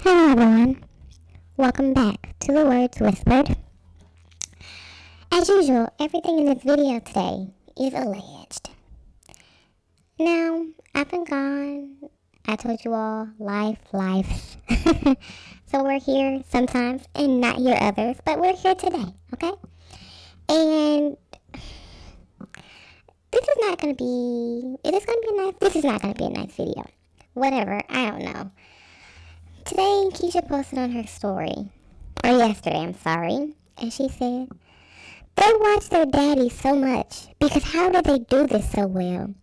Hello everyone, welcome back to the Words Whispered. As usual, everything in this video today is alleged. Now, I've been gone, I told you all, life. So we're here sometimes and not here others, but we're here today, okay? And this is not going to be a nice video. Whatever, I don't know. Today, Keesha posted on her story, or yesterday, I'm sorry, and she said, they watch their daddy so much, because how did they do this so well?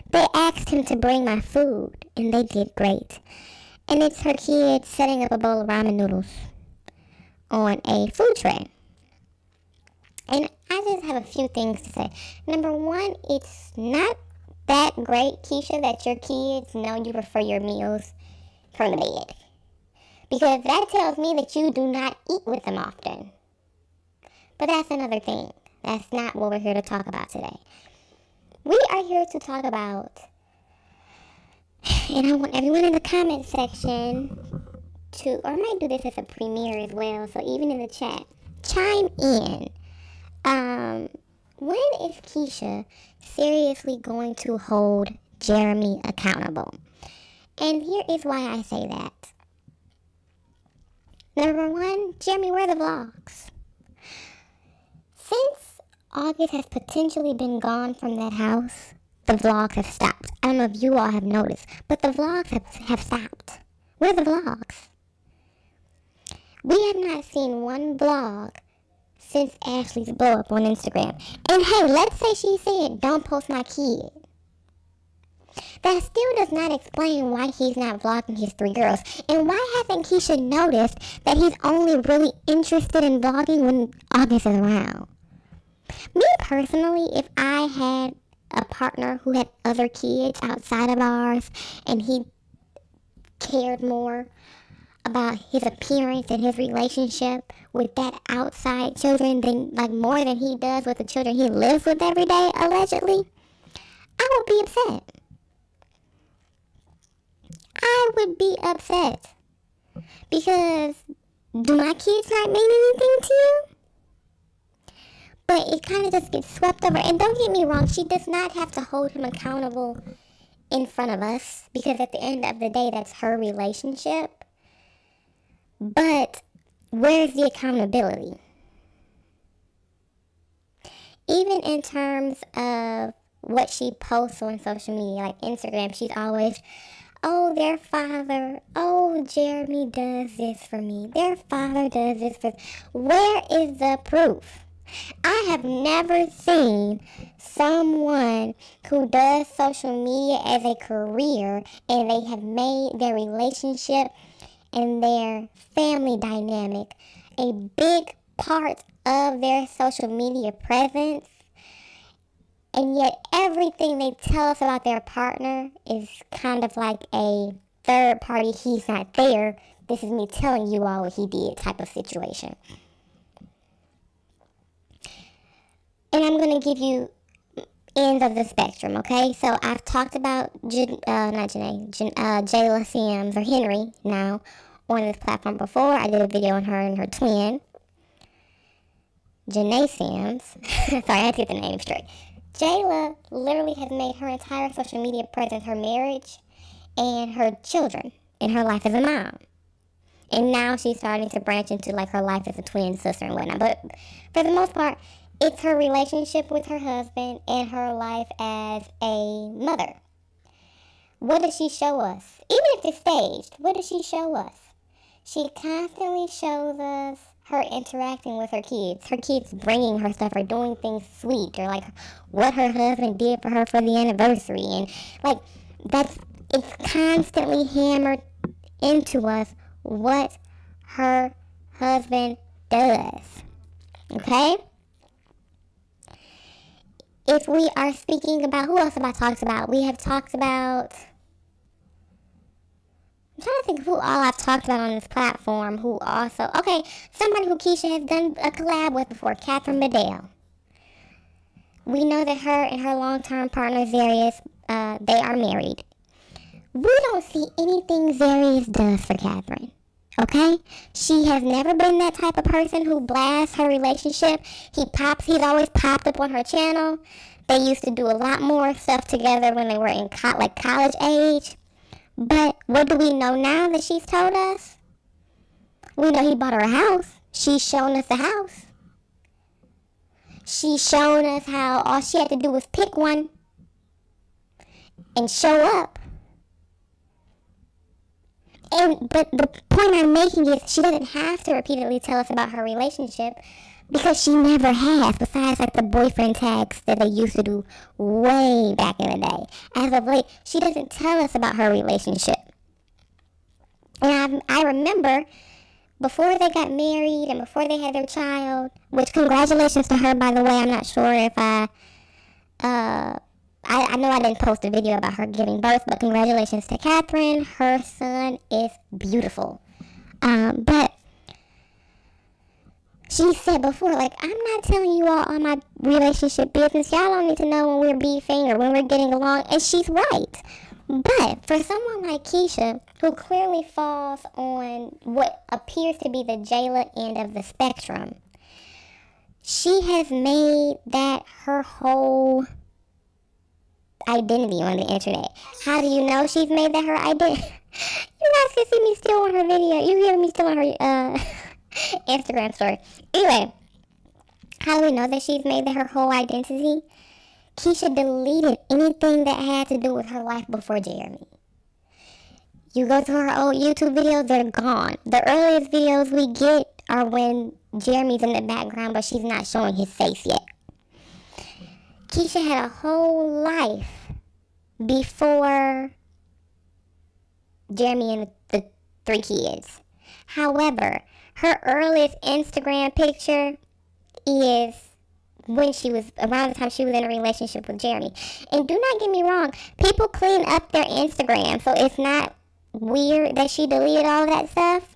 They asked him to bring my food, and they did great. And it's her kid setting up a bowl of ramen noodles on a food tray. And I just have a few things to say. Number one, it's not that great, Keesha, that your kids know you prefer your meals from the bed. Because that tells me that you do not eat with them often. But that's another thing. That's not what we're here to talk about today. We are here to talk about, and I want everyone in the comment section to, or I might do this as a premiere as well, so even in the chat, chime in. When is Keesha seriously going to hold Jeremy accountable? And here is why I say that. Number one, Jeremy, where are the vlogs? Since August has potentially been gone from that house, the vlogs have stopped. I don't know if you all have noticed, but the vlogs have stopped. Where are the vlogs? We have not seen one vlog since Ashley's blow up on Instagram. And hey, let's say she said, don't post my kid. That still does not explain why he's not vlogging his 3 girls. And why hasn't Keesha noticed that he's only really interested in vlogging when August is around? Me personally, if I had a partner who had other kids outside of ours and he cared more about his appearance and his relationship with that outside children than, like, more than he does with the children he lives with every day, allegedly, I would be upset. I would be upset. Because do my kids not mean anything to you? But it kind of just gets swept over. And don't get me wrong, she does not have to hold him accountable in front of us. Because at the end of the day, that's her relationship. But where's the accountability? Even in terms of what she posts on social media, like Instagram, she's always, oh, their father, oh, Jeremy does this for me. Their father does this for me. Where is the proof? I have never seen someone who does social media as a career and they have made their relationship and their family dynamic a big part of their social media presence. And yet everything they tell us about their partner is kind of like a third party, he's not there, this is me telling you all what he did type of situation. And I'm going to give you ends of the spectrum, okay? So I've talked about Jayla Sims, or Henry now, on this platform before. I did a video on her and her twin, Janae Sims. Sorry, I had to get the name straight. Jayla literally has made her entire social media presence her marriage and her children and her life as a mom. And now she's starting to branch into like her life as a twin sister and whatnot. But for the most part, it's her relationship with her husband and her life as a mother. What does she show us? Even if it's staged, what does she show us? She constantly shows us her interacting with her kids bringing her stuff or doing things sweet, or like what her husband did for her for the anniversary, and like it's constantly hammered into us what her husband does. Okay? If we are speaking about, who else have I talked about? We have talked about, I'm trying to think of who all I've talked about on this platform who also, okay, somebody who Keesha has done a collab with before, Catherine Bedell. We know that her and her long-term partner, Zarius, they are married. We don't see anything Zarius does for Catherine. Okay? She has never been that type of person who blasts her relationship. He's always popped up on her channel. They used to do a lot more stuff together when they were in college age. But what do we know now that she's told us? We know he bought her a house. She's shown us the house. She's shown us how all she had to do was pick one and show up. But the point I'm making is she doesn't have to repeatedly tell us about her relationship because she never has, besides like the boyfriend tags that they used to do way back in the day. As of late, she doesn't tell us about her relationship. And I remember before they got married and before they had their child, which congratulations to her, by the way. I'm not sure if I know I didn't post a video about her giving birth, but congratulations to Catherine. Her son is beautiful. But she said before, like, I'm not telling you all my relationship business. Y'all don't need to know when we're beefing or when we're getting along. And she's right. But for someone like Keesha, who clearly falls on what appears to be the Jayla end of the spectrum, she has made that her whole identity on the internet. How do you know she's made that her identity? You guys can see me still on her video. You hear me still on her Instagram story. Anyway, how do we know that she's made that her whole identity? Keesha deleted anything that had to do with her life before Jeremy. You go to her old YouTube videos, they're gone. The earliest videos we get are when Jeremy's in the background, but she's not showing his face yet. Keesha had a whole life before Jeremy and the 3 kids. However, her earliest Instagram picture is when she was around the time she was in a relationship with Jeremy. And do not get me wrong, people clean up their Instagram, so it's not weird that she deleted all of that stuff.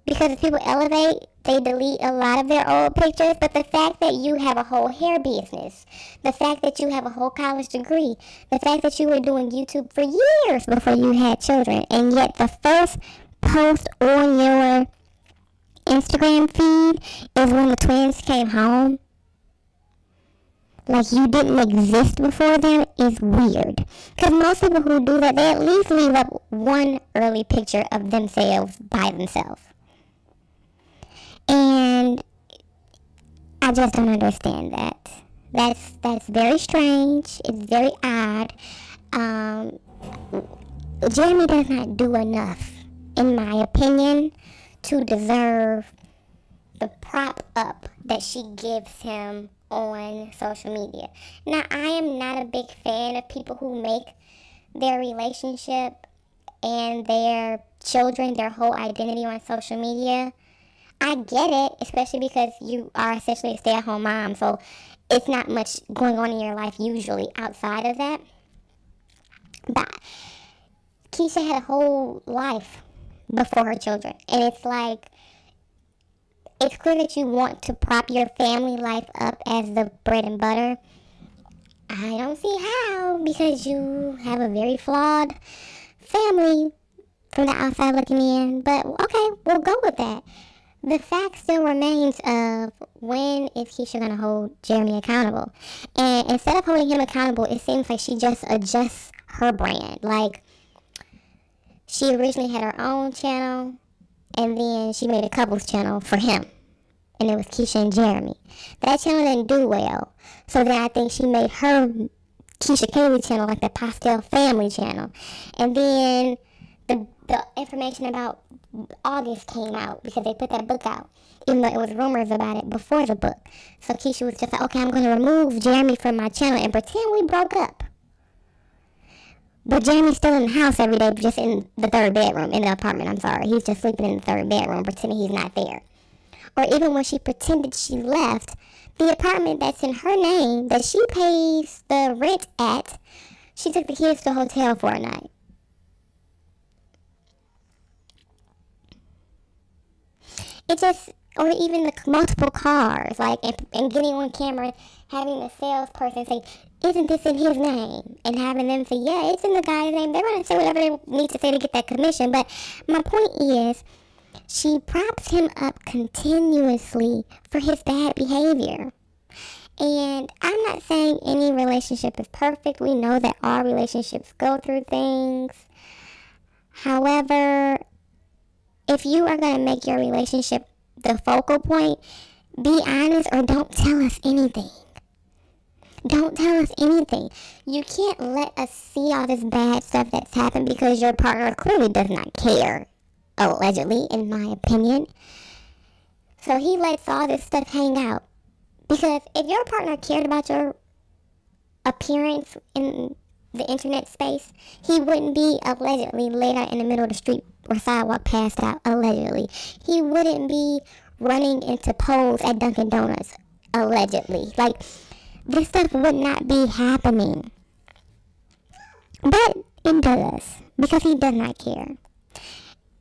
Because if people elevate, they delete a lot of their old pictures. But the fact that you have a whole hair business, the fact that you have a whole college degree, the fact that you were doing YouTube for years before you had children, and yet the first post on your Instagram feed is when the twins came home, like you didn't exist before them, is weird. Because most people who do that, they at least leave up one early picture of themselves by themselves. And I just don't understand that. That's very strange. It's very odd. Jeremy does not do enough, in my opinion, to deserve the prop up that she gives him on social media. Now, I am not a big fan of people who make their relationship and their children their whole identity on social media. I get it, especially because you are essentially a stay-at-home mom, so it's not much going on in your life usually outside of that. But Keesha had a whole life before her children, and it's like, it's clear that you want to prop your family life up as the bread and butter. I don't see how, because you have a very flawed family from the outside looking in, but okay, we'll go with that. The fact still remains of when is Keesha going to hold Jeremy accountable? And instead of holding him accountable, it seems like she just adjusts her brand. Like, she originally had her own channel, and then she made a couples channel for him. And it was Keesha and Jeremy. That channel didn't do well. So then I think she made her Keesha Kaylee channel, like the Pastel Family channel. And then the information about August came out because they put that book out, even though it was rumors about it before the book. So Keesha was just like, okay, I'm going to remove Jeremy from my channel and pretend we broke up. But Jeremy's still in the house every day, just in the third bedroom, in the apartment, I'm sorry. He's just sleeping in the third bedroom, pretending he's not there. Or even when she pretended she left, the apartment that's in her name, that she pays the rent at, she took the kids to a hotel for a night. It just, or even the multiple cars, like, and getting on camera, having the salesperson say, isn't this in his name? And having them say, yeah, it's in the guy's name. They're going to say whatever they need to say to get that commission. But my point is, she props him up continuously for his bad behavior. And I'm not saying any relationship is perfect. We know that all relationships go through things. However, if you are going to make your relationship the focal point, be honest or don't tell us anything. Don't tell us anything. You can't let us see all this bad stuff that's happened because your partner clearly does not care. Allegedly, in my opinion. So he lets all this stuff hang out. Because if your partner cared about your appearance in the internet space, he wouldn't be allegedly laid out in the middle of the street or sidewalk passed out, allegedly. He wouldn't be running into poles at Dunkin' Donuts, allegedly. Like, this stuff would not be happening. But it does, because he does not care.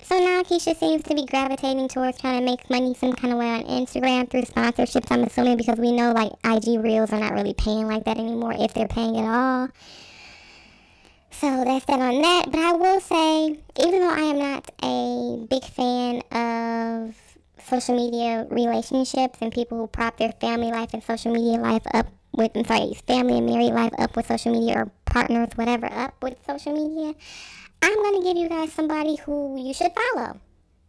So now Keesha seems to be gravitating towards trying to make money some kind of way on Instagram through sponsorships, I'm assuming, because we know like IG Reels are not really paying like that anymore, if they're paying at all. So that's that on that. But I will say, even though I am not a big fan of social media relationships and people who prop their family life and social media life up with, family and married life up with social media, or partners, whatever, up with social media, I'm going to give you guys somebody who you should follow.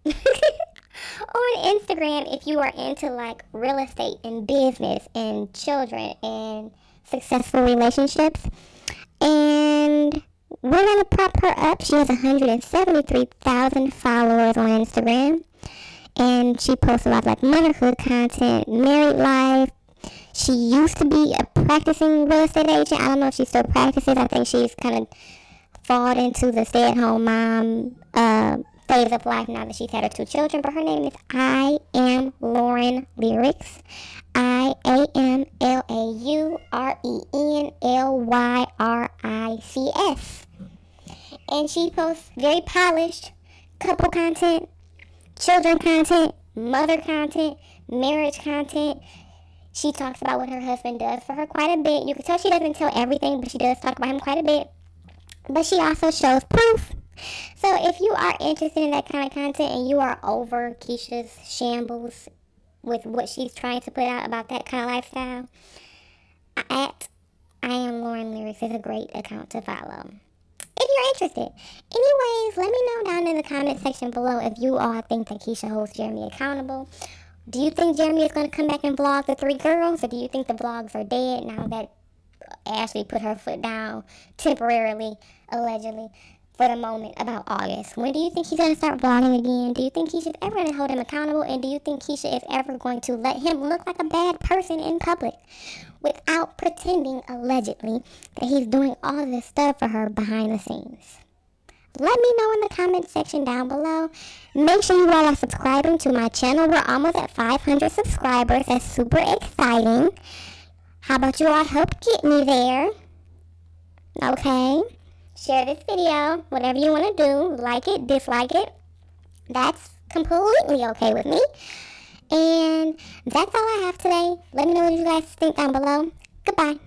On Instagram, if you are into like real estate and business and children and successful relationships. And we're going to prop her up. She has 173,000 followers on Instagram. And she posts a lot of like motherhood content, married life. She used to be a practicing real estate agent. I don't know if she still practices. I think she's kind of fallen into the stay-at-home mom phase of life now that she's had her 2 children. But her name is I Am Lauren Lyrics. IAMLAURENLYRICS. And she posts very polished couple content, children content, mother content, marriage content. She talks about what her husband does for her quite a bit. You can tell she doesn't tell everything, but she does talk about him quite a bit. But she also shows proof. So if you are interested in that kind of content and you are over Keisha's shambles with what she's trying to put out about that kind of lifestyle, at I Am Lauren Lyrics is a great account to follow if you're interested. Anyways, let me know down in the comment section below if you all think that Keisha holds Jeremy accountable. Do you think Jeremy is going to come back and vlog the 3 girls, or do you think the vlogs are dead now that Ashley put her foot down temporarily, allegedly, for the moment about August? When do you think he's going to start vlogging again? Do you think Keisha's ever going to hold him accountable? And do you think Keisha is ever going to let him look like a bad person in public without pretending, allegedly, that he's doing all this stuff for her behind the scenes? Let me know in the comment section down below. Make sure you all are subscribing to my channel. We're almost at 500 subscribers. That's super exciting. How about you all help get me there? Okay. Share this video. Whatever you want to do. Like it, dislike it. That's completely okay with me. And that's all I have today. Let me know what you guys think down below. Goodbye.